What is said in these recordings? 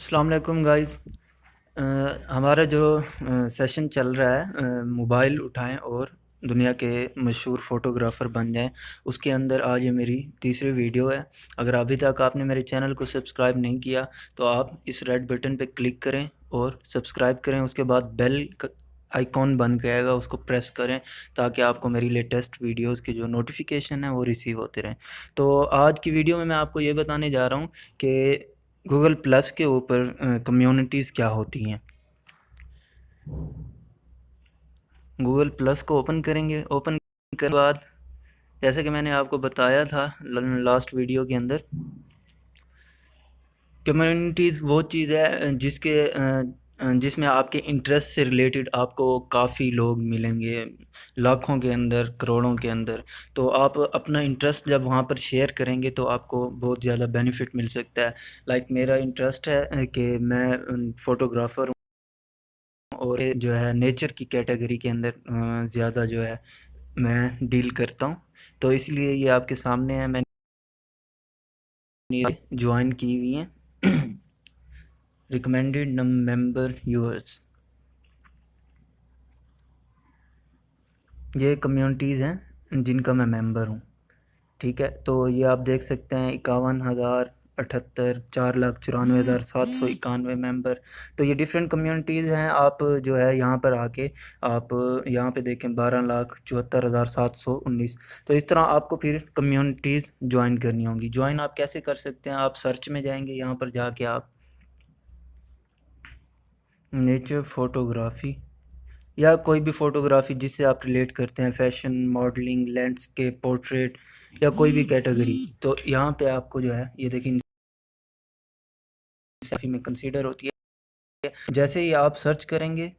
अस्सलाम वालेकुम गाइस। हमारा जो सेशन चल रहा है मोबाइल उठाएं और दुनिया के मशहूर फ़ोटोग्राफ़र बन जाएं, उसके अंदर आज ये मेरी तीसरी वीडियो है। अगर अभी तक आपने मेरे चैनल को सब्सक्राइब नहीं किया तो आप इस रेड बटन पे क्लिक करें और सब्सक्राइब करें। उसके बाद बेल आइकॉन बन जाएगा, उसको प्रेस करें ताकि आपको मेरी लेटेस्ट वीडियोस के जो नोटिफिकेशन है वो रिसीव होते रहें। तो आज की वीडियो में मैं आपको ये बताने जा रहा हूँ कि गूगल प्लस के ऊपर कम्युनिटीज़ क्या होती हैं। गूगल प्लस को ओपन करेंगे। ओपन करने के बाद जैसे कि मैंने आपको बताया था लास्ट वीडियो के अंदर, कम्युनिटीज़ वो चीज़ है जिसमें आपके इंटरेस्ट से रिलेटेड आपको काफ़ी लोग मिलेंगे, लाखों के अंदर, करोड़ों के अंदर। तो आप अपना इंटरेस्ट जब वहाँ पर शेयर करेंगे तो आपको बहुत ज़्यादा बेनिफिट मिल सकता है। लाइक मेरा इंटरेस्ट है कि मैं फ़ोटोग्राफ़र और ये जो है नेचर की कैटेगरी के अंदर ज़्यादा जो है मैं डील करता हूँ। तो इसलिए ये आपके सामने है, मैंने ये ज्वाइन की हुई हैं। रिकमेंडेड मेंबर यूअर्स, ये कम्युनिटीज़ हैं जिनका मैं मेंबर हूँ। ठीक है, तो ये आप देख सकते हैं 51,078, 4,94,791 मेंबर। तो ये डिफरेंट कम्युनिटीज़ हैं। आप जो है यहाँ पर आके आप यहाँ पे देखें 12,74,719। तो इस तरह आपको फिर कम्युनिटीज़ ज्वाइन करनी होंगी। ज्वाइन आप कैसे कर सकते हैं? आप सर्च में जाएंगे, यहाँ पर जाके आप नेचर फ़ोटोग्राफ़ी या कोई भी फ़ोटोग्राफ़ी जिससे आप रिलेट करते हैं, फैशन, मॉडलिंग, लैंडस्केप, पोर्ट्रेट या कोई भी कैटेगरी, तो यहाँ पे आपको जो है ये देखिए सेल्फी में कंसीडर होती है। जैसे ही आप सर्च करेंगे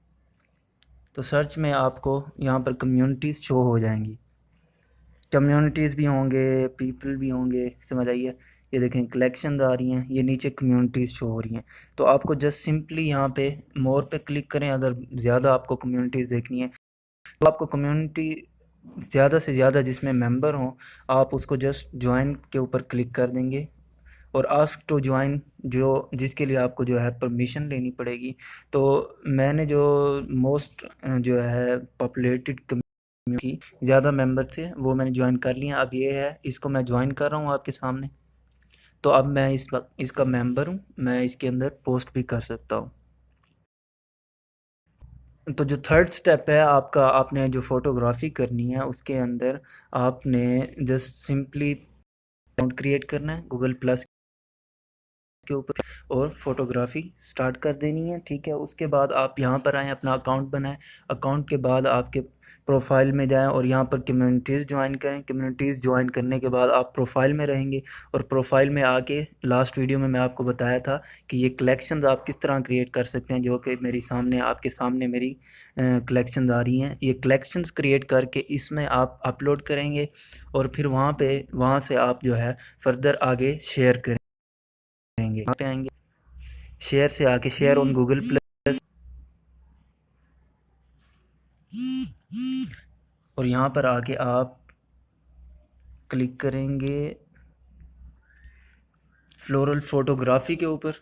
तो सर्च में आपको यहाँ पर कम्युनिटीज़ शो हो जाएंगी। कम्युनिटीज़ भी होंगे, पीपल भी होंगे, समझ आइए। ये देखें कलेक्शन आ रही हैं, ये नीचे कम्युनिटीज़ शो हो रही हैं। तो आपको जस्ट सिंपली यहाँ पे मोर पे क्लिक करें। अगर ज़्यादा आपको कम्युनिटीज़ देखनी है तो आपको कम्युनिटी ज़्यादा से ज़्यादा जिसमें मेंबर हों, आप उसको जस्ट ज्वाइन के ऊपर क्लिक कर देंगे और आस्क टू ज्वाइन, जो जिसके लिए आपको जो है परमिशन लेनी पड़ेगी। तो मैंने जो मोस्ट जो है पॉपुलेटेड कम्युनिटी ज़्यादा मेंबर थे वो मैंने ज्वाइन कर लिया। अब ये है, इसको मैं ज्वाइन कर रहा हूँ आपके सामने। तो अब मैं इस वक्त इसका मेंबर हूँ, मैं इसके अंदर पोस्ट भी कर सकता हूँ। तो जो थर्ड स्टेप है आपका, आपने जो फ़ोटोग्राफ़ी करनी है उसके अंदर आपने जस्ट सिंपली अकाउंट क्रिएट करना है गूगल प्लस के ऊपर और फ़ोटोग्राफ़ी स्टार्ट कर देनी है। ठीक है, उसके बाद आप यहाँ पर आएँ, अपना अकाउंट बनाएं। अकाउंट के बाद आपके प्रोफाइल में जाएं और यहाँ पर कम्युनिटीज़ ज्वाइन करें। कम्युनिटीज़ ज्वाइन करने के बाद आप प्रोफाइल में रहेंगे और प्रोफाइल में आके लास्ट वीडियो में मैं आपको बताया था कि ये कलेक्शंस आप किस तरह क्रिएट कर सकते हैं, जो कि मेरी सामने आपके सामने मेरी कलेक्शंस आ रही हैं। ये कलेक्शंस क्रिएट करके इसमें आप अपलोड करेंगे और फिर वहाँ से आप जो है फर्दर आगे शेयर करेंगे। यहाँ पे आएंगे, शेयर से आके शेयर ऑन गूगल प्लस, और यहाँ पर आके आप क्लिक करेंगे फ्लोरल फोटोग्राफी के ऊपर।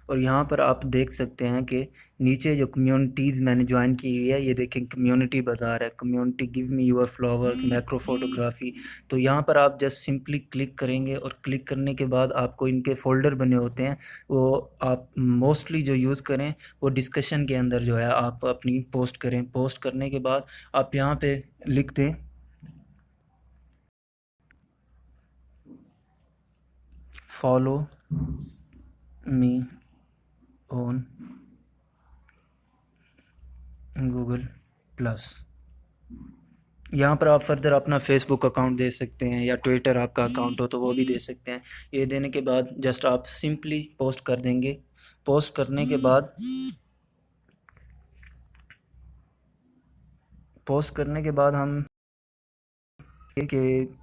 और यहाँ पर आप देख सकते हैं कि नीचे जो कम्युनिटीज़ मैंने ज्वाइन की हुई है, ये देखें कम्युनिटी बता रहा है, community give me your flower, macro photography. तो यहाँ पर आप जस्ट सिंपली क्लिक करेंगे और क्लिक करने के बाद आपको इनके फ़ोल्डर बने होते हैं, वो आप मोस्टली जो यूज़ करें वो डिस्कशन के अंदर जो है आप अपनी पोस्ट करें। पोस्ट करने के बाद आप यहाँ पे लिख दें follow me on Google plus. यहाँ पर आप फर्दर अपना फेसबुक अकाउंट दे सकते हैं या ट्विटर आपका अकाउंट हो तो वो भी दे सकते हैं। ये देने के बाद जस्ट आप सिंपली पोस्ट कर देंगे। पोस्ट करने के बाद हम कि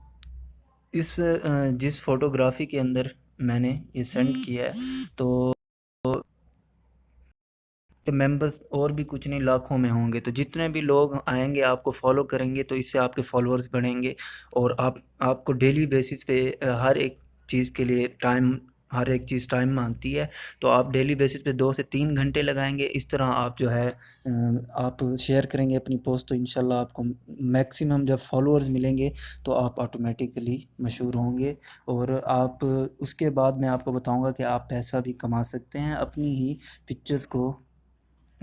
जिस फोटोग्राफी के अंदर मैंने ये सेंड किया है तो मेंबर्स और भी कुछ नहीं लाखों में होंगे। तो जितने भी लोग आएंगे आपको फॉलो करेंगे तो इससे आपके फॉलोअर्स बढ़ेंगे और आपको डेली बेसिस पे हर एक चीज़ के लिए टाइम हर एक चीज़ टाइम मांगती है। तो आप डेली बेसिस पे 2 से 3 घंटे लगाएंगे। इस तरह आप जो है आप शेयर करेंगे अपनी पोस्ट, तो इंशाल्लाह आपको मैक्सिमम जब फॉलोअर्स मिलेंगे तो आप ऑटोमेटिकली मशहूर होंगे। और आप उसके बाद मैं आपको बताऊंगा कि आप पैसा भी कमा सकते हैं अपनी ही पिक्चर्स को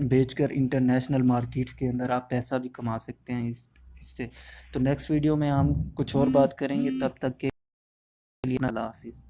बेचकर। इंटरनेशनल मार्केट्स के अंदर आप पैसा भी कमा सकते हैं इससे। तो नेक्स्ट वीडियो में हम कुछ और बात करेंगे। तब तक के लिए अल्लाह हाफिज़।